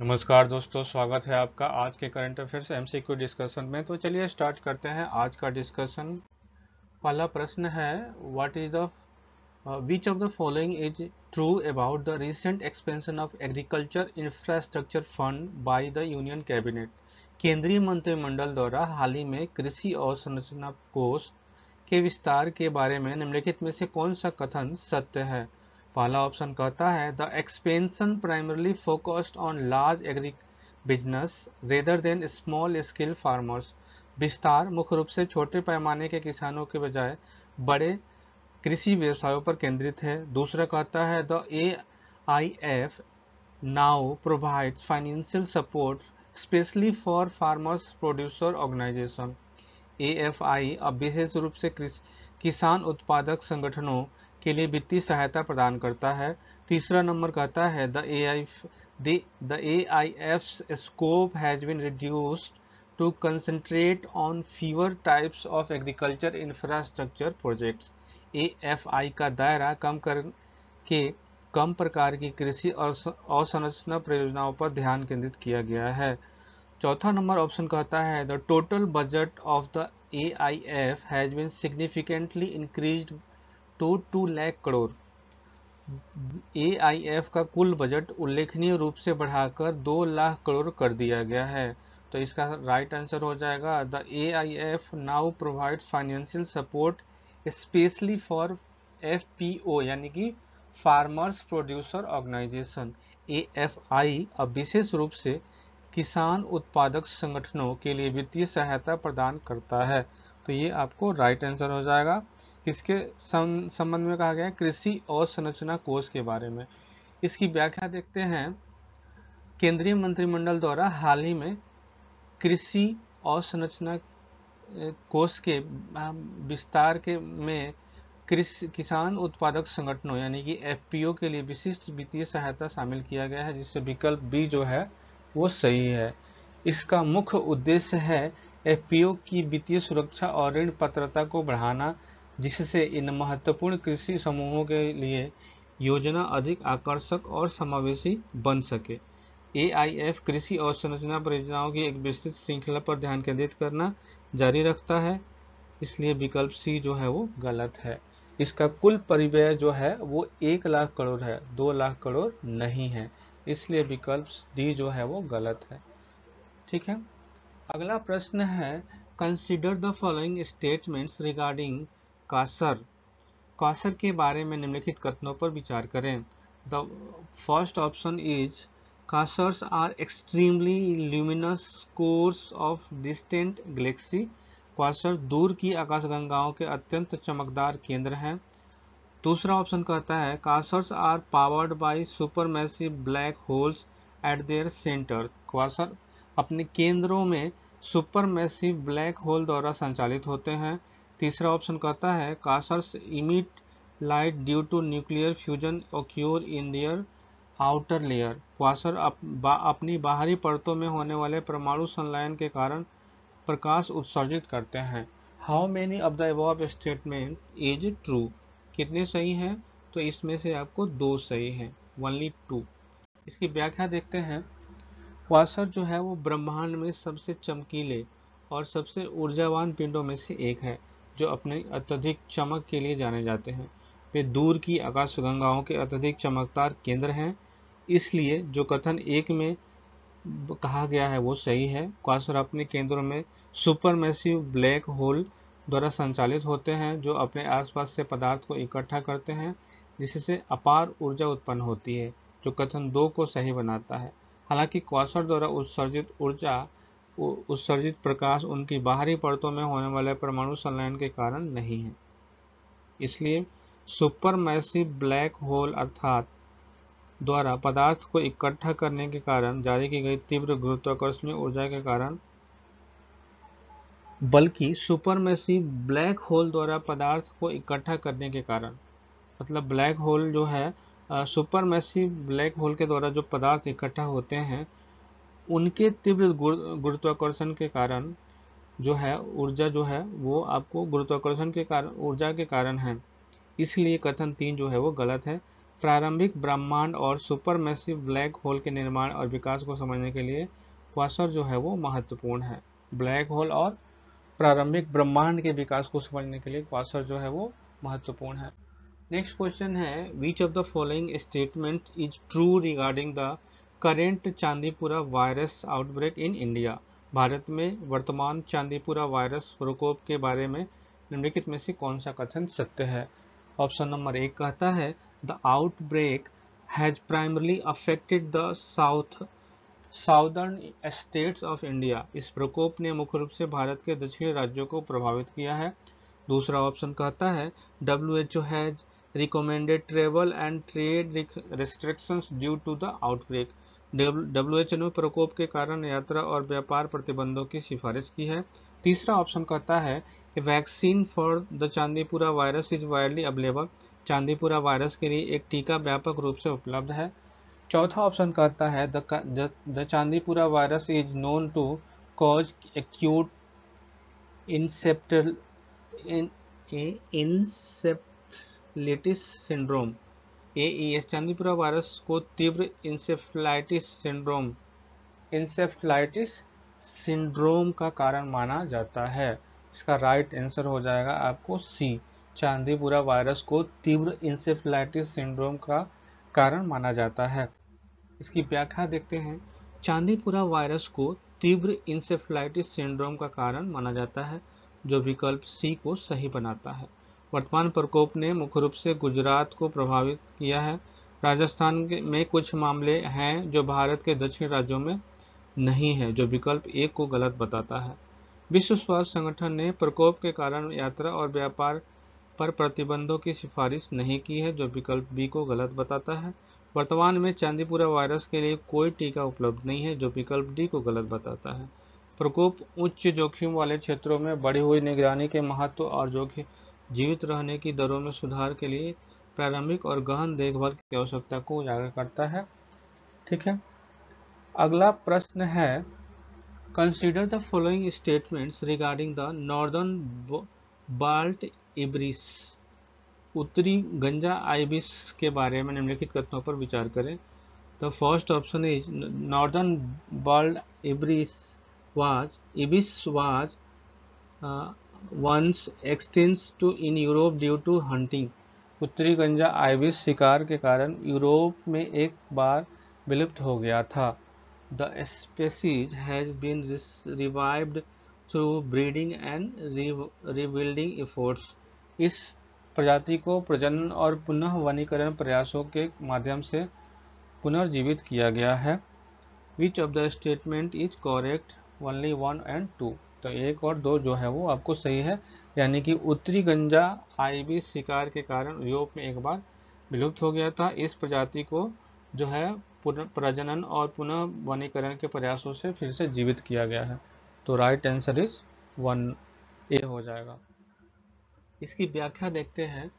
नमस्कार दोस्तों, स्वागत है आपका आज के करंट अफेयर्स एमसीक्यू डिस्कशन में। तो चलिए स्टार्ट करते हैं आज का डिस्कशन। पहला प्रश्न है, what is the which of the following is true about the recent expansion of agriculture infrastructure fund by the union cabinet. केंद्रीय मंत्रिमंडल द्वारा हाल ही में कृषि अवसंरचना कोष के विस्तार के बारे में निम्नलिखित में से कौन सा कथन सत्य है। पहला ऑप्शन कहता है the expansion primarily focused on large agri business rather than small scale farmers. विस्तार मुख्य रूप से छोटे पैमाने के किसानों के बजाय बड़े कृषि व्यवसायों पर केंद्रित है। दूसरा कहता है the AIF now provides financial support specially for farmers producer organisation. AFI अब विशेष रूप से किसान उत्पादक संगठनों के लिए वित्तीय सहायता प्रदान करता है। तीसरा नंबर कहता है the AIF's scope has been reduced to concentrate on fewer types of agriculture infrastructure projects। AFI का दायरा कम प्रकार की कृषि अवसंरचना परियोजनाओं पर ध्यान केंद्रित किया गया है। चौथा नंबर ऑप्शन कहता है the total budget of the AIF has been significantly increased to 2 lakh crore. AIF का कुल बजट उल्लेखनीय रूप से बढ़ाकर 2 लाख करोड़ कर दिया गया है। तो इसका राइट आंसर हो जाएगा the AIF now provides financial support specially for FPO यानी कि फार्मर्स प्रोड्यूसर ऑर्गेनाइजेशन। AFI अब विशेष रूप से किसान उत्पादक संगठनों के लिए वित्तीय सहायता प्रदान करता है। तो ये आपको राइट आंसर हो जाएगा। किसके संबंध में कहा गया है? कृषि अवसंरचना कोष के बारे में। इसकी व्याख्या देखते हैं। केंद्रीय मंत्रिमंडल द्वारा हाल ही में कृषि अवसंरचना कोष के विस्तार के में किसान उत्पादक संगठनों यानी कि FPO के लिए विशिष्ट वित्तीय सहायता शामिल किया गया है, जिससे विकल्प बी जो है वो सही है। इसका मुख्य उद्देश्य है FPO की वित्तीय सुरक्षा और ऋण पात्रता को बढ़ाना, जिससे इन महत्वपूर्ण कृषि समूहों के लिए योजना अधिक आकर्षक और समावेशी बन सके। AIF कृषि अवसंरचना परियोजनाओं की एक विस्तृत श्रृंखला पर ध्यान केंद्रित करना जारी रखता है, इसलिए विकल्प सी जो है वो गलत है। इसका कुल परिव्यय जो है वो 1 लाख करोड़ है, 2 लाख करोड़ नहीं है, इसलिए विकल्प डी जो है वो गलत है। ठीक है। अगला प्रश्न है, consider the following statements regarding quasar. Quasar के बारे में निम्नलिखित कथनों पर विचार करें। The first option is quasars are extremely luminous cores of distant galaxy. Quasar दूर की आकाशगंगाओं के अत्यंत चमकदार केंद्र हैं। दूसरा ऑप्शन कहता है quasars are powered by supermassive black holes at their centre. Quasar अपने केंद्रों में सुपरमैसिव ब्लैक होल द्वारा संचालित होते हैं। तीसरा ऑप्शन कहता है quasars emit light due to nuclear fusion occur in their outer layer. Quasar अपनी बाहरी परतों में होने वाले परमाणु संलयन के कारण प्रकाश उत्सर्जित करते हैं। How many of the above statement is true? कितने सही हैं? तो इसमें से आपको 2 सही हैं, ओनली 2। इसकी व्याख्या देखते हैं। क्वासर जो है वो ब्रह्मांड में सबसे चमकीले और सबसे ऊर्जावान पिंडों में से एक है, जो अपने अत्यधिक चमक के लिए जाने जाते हैं। वे दूर की आकाशगंगाओं के अत्यधिक चमकदार केंद्र हैं, इसलिए जो कथन 1 में कहा गया है वो सही है। क्वासर अपने केंद्रों में सुपरमैसिव ब्लैक होल द्वारा संचालित होते हैं, जो अपने आसपास से पदार्थ को इकट्ठा करते हैं, जिससे अपार ऊर्जा उत्पन्न होती है, जो कथन 2 को सही बनाता है। हालांकि क्वासर द्वारा उत्सर्जित प्रकाश उनकी बाहरी परतों में होने वाले परमाणु संलयन के कारण नहीं है, इसलिए सुपरमैसिव ब्लैक होल अर्थात द्वारा पदार्थ को इकट्ठा करने के कारण जारी की गई तीव्र गुरुत्वाकर्षणीय ऊर्जा के कारण, बल्कि सुपरमैसिव ब्लैक होल द्वारा पदार्थ को इकट्ठा करने के कारण, मतलब ब्लैक होल जो है सुपरमैसिव ब्लैक होल के द्वारा जो पदार्थ इकट्ठा होते हैं उनके तीव्र गुरुत्वाकर्षण के कारण जो है ऊर्जा जो है वो आपको गुरुत्वाकर्षण के कारण ऊर्जा के कारण है, इसलिए कथन 3 जो है वो गलत है। प्रारंभिक ब्रह्मांड और सुपरमैसिव ब्लैक होल के निर्माण और विकास को समझने के लिए क्वासर जो है वो महत्वपूर्ण है। ब्लैक होल और प्रारंभिक ब्रह्मांड के विकास को समझने के लिए क्वासर जो है वो महत्वपूर्ण है। नेक्स्ट क्वेश्चन है, which of the following statement is true regarding the current Chandipura virus outbreak in India. Bharat में वर्तमान चांदीपुरा वायरस प्रकोप के बारे में निम्नलिखित में से कौन सा कथन सत्य है। ऑप्शन नंबर 1 कहता है the outbreak has primarily affected the southern states of India. इस प्रकोप ने मुख्य रूप से भारत के दक्षिणी राज्यों को प्रभावित किया है। दूसरा ऑप्शन कहता है WHO has recommended travel and trade restrictions due to the outbreak. WHO ने प्रकोप के कारण यात्रा और व्यापार प्रतिबंधों की सिफारिश की है। तीसरा ऑप्शन कहता है vaccine for the Chandipura virus is widely available. Chandipura virus के लिए एक टीका व्यापक रूप से उपलब्ध है। चौथा ऑप्शन कहता है the Chandipura virus is known to cause acute encephalitis syndrome AES। Chandipura virus को तीव्र इंसेफ्लाइटिस सिंड्रोम का कारण माना जाता है। इसका राइट आंसर हो जाएगा आपको सी, चांदीपुरा वायरस को तीव्र इंसेफ्लाइटिस सिंड्रोम का कारण माना जाता है। इसकी व्याख्या देखते हैं। चांदीपुरा वायरस को तीव्र इंसेफ्लाइटिस सिंड्रोम का कारण माना जाता है, जो विकल्प सी को सही बनाता है। वर्तमान प्रकोप ने मुख्य रूप से गुजरात को प्रभावित किया है। राजस्थान में कुछ मामले हैं जो भारत के दक्षिणी राज्यों में नहीं है, जो विकल्प ए को गलत बताता है। विश्व स्वास्थ्य संगठन ने प्रकोप के कारण यात्रा और व्यापार पर प्रतिबंधों की सिफारिश नहीं की है, जो विकल्प बी को गलत बताता है। वर्तमान में चांदीपुरा वायरस के लिए कोई टीका उपलब्ध नहीं है, जो विकल्प डी को गलत बताता है। प्रकोप उच्च जोखिम वाले क्षेत्रों में बढ़ी हुई निगरानी के महत्व और जोखिम जीवित रहने की दरों में सुधार के लिए प्रारंभिक और गहन देखभाल की आवश्यकता को उजागर करता है। ठीक है, अगला प्रश्न है, consider the following statements regarding the northern bald ibis. उत्तरी गंजा आइबिस के बारे में निम्नलिखित कथनों पर विचार करें। The first option is northern bald ibis was once extinct to in Europe due to hunting। उत्तरी गंजा आइबिस शिकार के कारण यूरोप में एक बार विलुप्त हो गया था। The species has been revived through breeding and rebuilding efforts। इस प्रजाति को प्रजनन और पुनः वनीकरण प्रयासों के माध्यम से पुनर्जीवित किया गया है। Which of the statement is correct? Only 1 and 2। तो 1 और 2 जो है वो आपको सही है, यानी कि उत्तरी गंजा आइबिस शिकार के कारण यूरोप में एक बार विलुप्त हो गया था। इस प्रजाति को जो है प्रजनन और पुनः वनीकरण के प्रयासों से फिर से जीवित किया गया है। तो राइट आंसर इज 1A हो जाएगा। इसकी व्याख्या देखते हैं।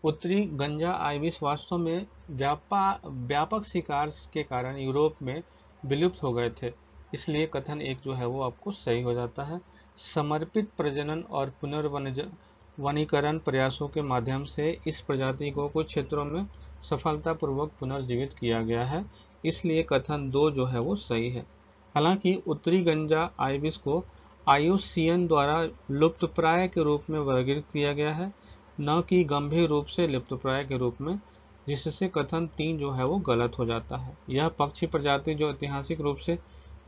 उत्तरी गंजा आइबिस वास्तव में व्यापक शिकार के कारण यूरोप में विलुप्त हो गए थे, इसलिए कथन 1 जो है वो आपको सही हो जाता है। समर्पित प्रजनन और पुनर्वनीकरण प्रयासों के माध्यम से इस प्रजाति को कुछ क्षेत्रों में सफलतापूर्वक पुनर्जीवित किया गया है, इसलिए कथन 2 जो है वो सही है। हालांकि उत्तरी गंजा आइबिस को IUCN द्वारा लुप्तप्राय के रूप में वर्गीकृत किया गया है, न कि गंभीर रूप से लुप्तप्राय के रूप में, जिससे कथन 3 जो है वो गलत हो जाता है। यह पक्षी प्रजाति जो ऐतिहासिक रूप से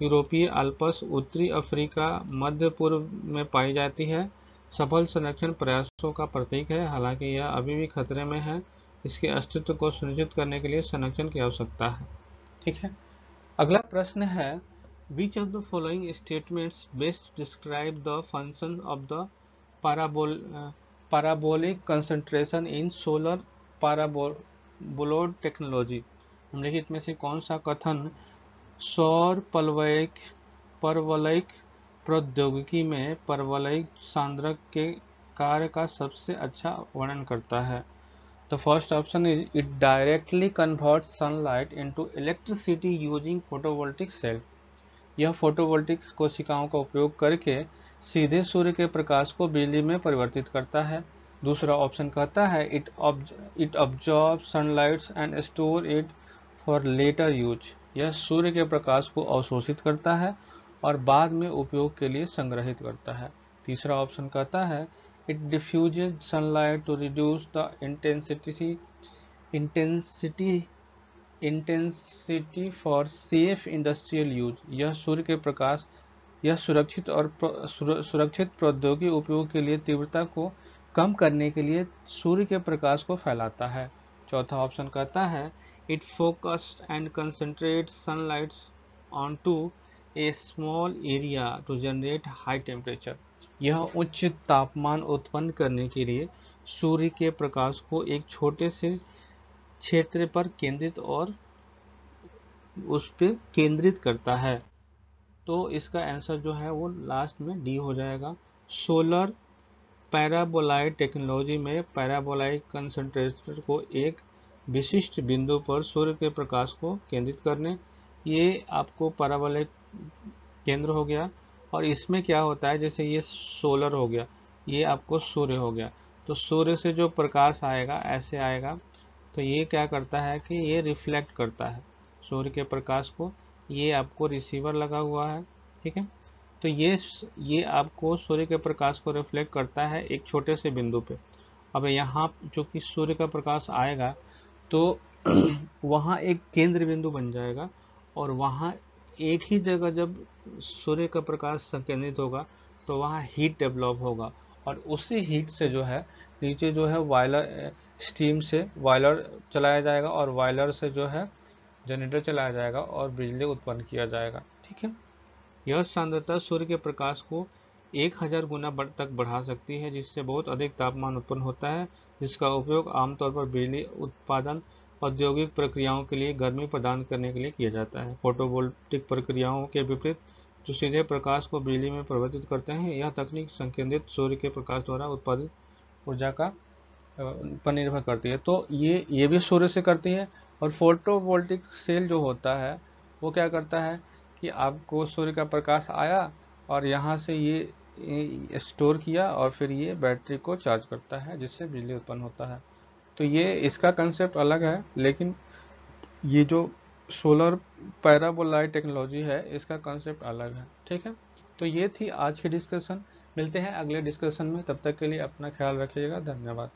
यूरोपीय अल्पस, उत्तरी अफ्रीका, मध्य पूर्व में पाई जाती है, सफल संरक्षण प्रयासों का प्रतीक है। हालांकि यह अभी भी खतरे में है, इसके अस्तित्व को सुनिश्चित करने के लिए संरक्षण की आवश्यकता है। ठीक है, अगला प्रश्न है, which of the following statements best describe the function of the parabolic concentration in solar paraboloid technology. निम्नलिखित में से कौन सा कथन सौर परवलयिक प्रौद्योगिकी में परवलयिक सांद्रक के कार्य का सबसे अच्छा वर्णन करता है। The first option is it directly convert sunlight into electricity using photovoltaic cell. यह फोटोवोल्टिक कोशिकाओं का उपयोग करके सीधे सूर्य के प्रकाश को बिजली में परिवर्तित करता है। दूसरा ऑप्शन कहता है it absorb sunlight and store it for later use. यह सूर्य के प्रकाश को अवशोषित करता है और बाद में उपयोग के लिए संग्रहित करता है। तीसरा ऑप्शन कहता है it diffuses sunlight to reduce the intensity for safe industrial use. यह सुरक्षित प्रौद्योगिकी उपयोग के लिए तीव्रता को कम करने के लिए सूर्य के प्रकाश को फैलाता है। चौथा ऑप्शन कहता है it focused and concentrate sunlight on to a small area to generate high temperature. यह उच्च तापमान उत्पन्न करने के लिए सूर्य के प्रकाश को एक छोटे से क्षेत्र पर केंद्रित और उस पर केंद्रित करता है। तो इसका आंसर जो है वो लास्ट में डी हो जाएगा। सोलर पैराबोलाइड टेक्नोलॉजी में पैराबोलाइड कंसंट्रेटर को एक विशिष्ट बिंदु पर सूर्य के प्रकाश को केंद्रित करने, ये आपको पैराबोलाइड केंद्र हो गया। और इसमें क्या होता है, जैसे ये सोलर हो गया, ये आपको सूर्य हो गया, तो सूर्य से जो प्रकाश आएगा ऐसे आएगा, तो ये क्या करता है कि ये रिफ्लेक्ट करता है सूर्य के प्रकाश को। ये आपको रिसीवर लगा हुआ है, ठीक है। तो ये आपको सूर्य के प्रकाश को रिफ्लेक्ट करता है एक छोटे से बिंदु पे। अब यहाँ जो कि सूर्य का प्रकाश आएगा तो वहाँ एक केंद्र बिंदु बन जाएगा और वहाँ एक ही जगह जब सूर्य का प्रकाश संकेंद्रित होगा तो वहाँ हीट डेवलप होगा और उसी हीट से जो है नीचे जो है बॉयलर स्टीम से बॉयलर चलाया जाएगा और बॉयलर से जो है जनरेटर चलाया जाएगा और बिजली उत्पन्न किया जाएगा, ठीक है। यह सांद्रता सूर्य के प्रकाश को 1000 गुना तक बढ़ा सकती है, जिससे बहुत अधिक तापमान उत्पन्न होता है, जिसका उपयोग आमतौर पर बिजली उत्पादन औद्योगिक प्रक्रियाओं के लिए गर्मी प्रदान करने के लिए किया जाता है। फोटोवोल्टिक प्रक्रियाओं के विपरीत जो सीधे प्रकाश को बिजली में परिवर्तित करते हैं, यह तकनीक संकेंद्रित सूर्य के प्रकाश द्वारा उत्पादित ऊर्जा का पर निर्भर करती है। तो ये भी सूर्य से करती है। और फोटोवोल्टिक सेल जो होता है वो क्या करता है कि आपको सूर्य का प्रकाश आया और यहाँ से ये स्टोर किया और फिर ये बैटरी को चार्ज करता है, जिससे बिजली उत्पन्न होता है। तो ये इसका कंसेप्ट अलग है, लेकिन ये जो सोलर पैराबोलाइड टेक्नोलॉजी है इसका कंसेप्ट अलग है, ठीक है। तो ये थी आज की डिस्कशन। मिलते हैं अगले डिस्कशन में, तब तक के लिए अपना ख्याल रखिएगा। धन्यवाद।